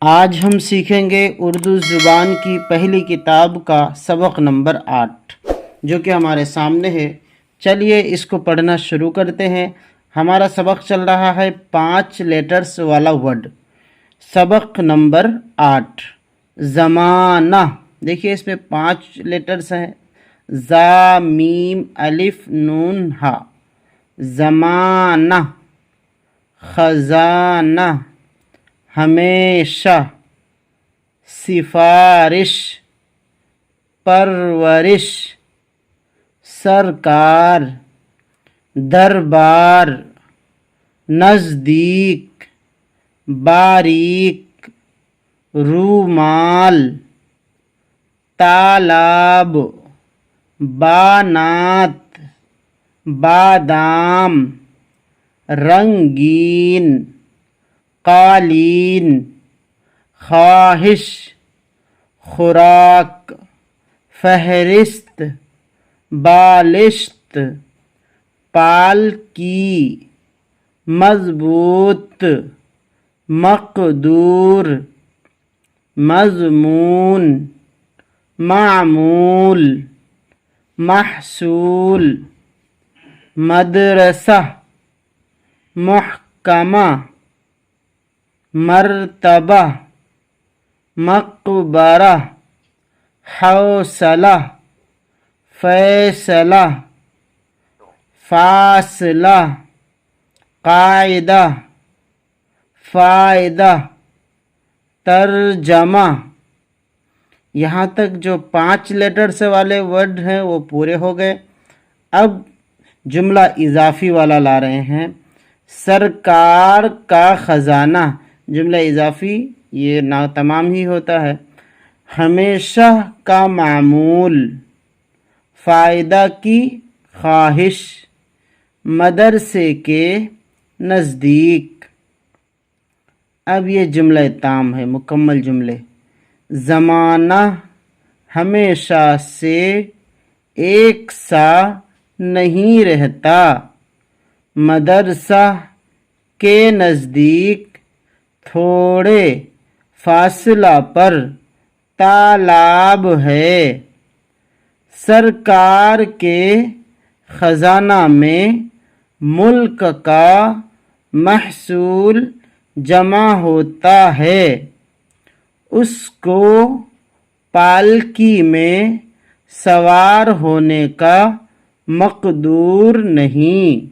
آج ہم سیکھیں گے اردو زبان کی پہلی کتاب کا سبق نمبر 8 جو کہ ہمارے سامنے ہے۔ چلیے اس کو پڑھنا شروع کرتے ہیں۔ ہمارا سبق چل رہا ہے 5 لیٹرز والا ورڈ۔ سبق نمبر 8 زمانہ۔ دیکھیے اس میں 5 لیٹرز ہیں، زا میم الف نون ہا۔ زمانہ، خزانہ، ہمیشہ، سفارش، پرورش، سرکار، دربار، نزدیک، باریک، رومال، تالاب، بانات، بادام، رنگین، قالین، خواہش، خوراک، فہرست، بالشت، پالکی، مضبوط، مقدور، مضمون، معمول، محصول، مدرسہ، محکمہ، مرتبہ، مقبرہ، حوصلہ، فیصلہ، فاصلہ، قاعدہ، فائدہ، ترجمہ۔ یہاں تک جو 5 لیٹرز والے ورڈ ہیں وہ پورے ہو گئے۔ اب جملہ اضافی والا لا رہے ہیں۔ سرکار کا خزانہ، جملہ اضافی یہ ناتمام ہی ہوتا ہے۔ ہمیشہ کا معمول، فائدہ کی خواہش، مدرسے کے نزدیک۔ اب یہ جملہ تام ہے، مکمل جملے۔ زمانہ ہمیشہ سے ایک سا نہیں رہتا، مدرسہ کے نزدیک تھوڑے فاصلہ پر تالاب ہے، سرکار کے خزانہ میں ملک کا محصول جمع ہوتا ہے، اس کو پالکی میں سوار ہونے کا مقدور نہیں۔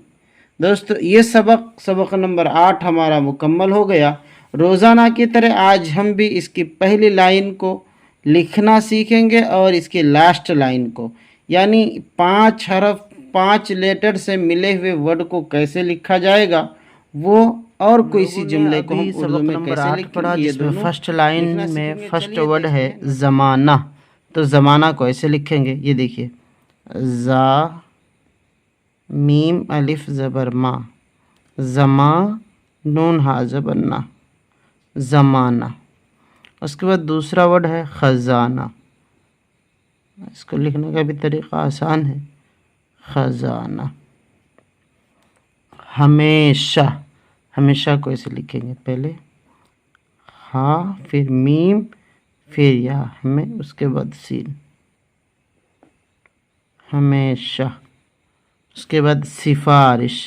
دوستو یہ سبق نمبر 8 ہمارا مکمل ہو گیا۔ روزانہ کی طرح آج ہم بھی اس کی پہلی لائن کو لکھنا سیکھیں گے اور اس کی لاسٹ لائن کو، یعنی 5 حرف 5 لیٹر سے ملے ہوئے ورڈ کو کیسے لکھا جائے گا وہ، اور کوئی سی جملے کو ہم اردو میں کیسے لکھیں گے۔ جس میں فرسٹ لائن میں فرسٹ ورڈ ہے زمانہ، تو زمانہ کو ایسے لکھیں گے۔ یہ دیکھیے، زا میم الف زبر ما، زما نون ہا زبر نا، زمانہ۔ اس کے بعد دوسرا ورڈ ہے خزانہ، اس کو لکھنے کا بھی طریقہ آسان ہے، خزانہ۔ ہمیشہ، ہمیشہ کو ایسے لکھیں گے، پہلے ہا پھر میم پھر یا، ہمیں اس کے بعد سین، ہمیشہ۔ اس کے بعد سفارش،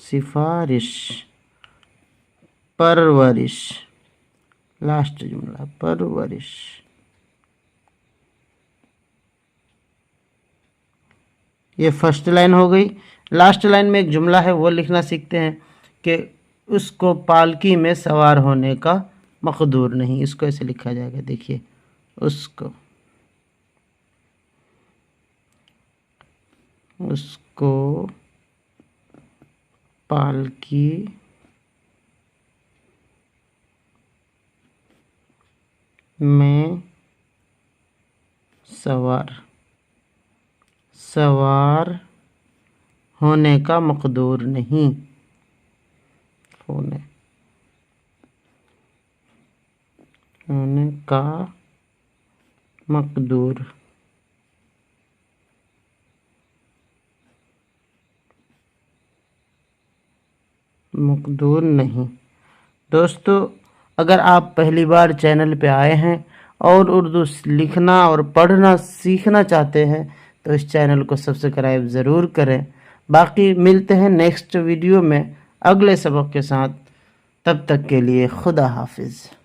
سفارش، پرورش، لاسٹ جملہ پرورش۔ یہ فرسٹ لائن ہو گئی۔ لاسٹ لائن میں ایک جملہ ہے وہ لکھنا سیکھتے ہیں کہ اس کو پالکی میں سوار ہونے کا مقدور نہیں۔ اس کو ایسے لکھا جائے گا، دیکھیے، اس کو پالکی میں سوار ہونے کا مقدور نہیں، ہونے کا مقدور۔ مقدور نہیں۔ دوستو، اگر آپ پہلی بار چینل پہ آئے ہیں اور اردو لکھنا اور پڑھنا سیکھنا چاہتے ہیں تو اس چینل کو سبسکرائب ضرور کریں۔ باقی ملتے ہیں نیکسٹ ویڈیو میں اگلے سبق کے ساتھ، تب تک کے لیے خدا حافظ۔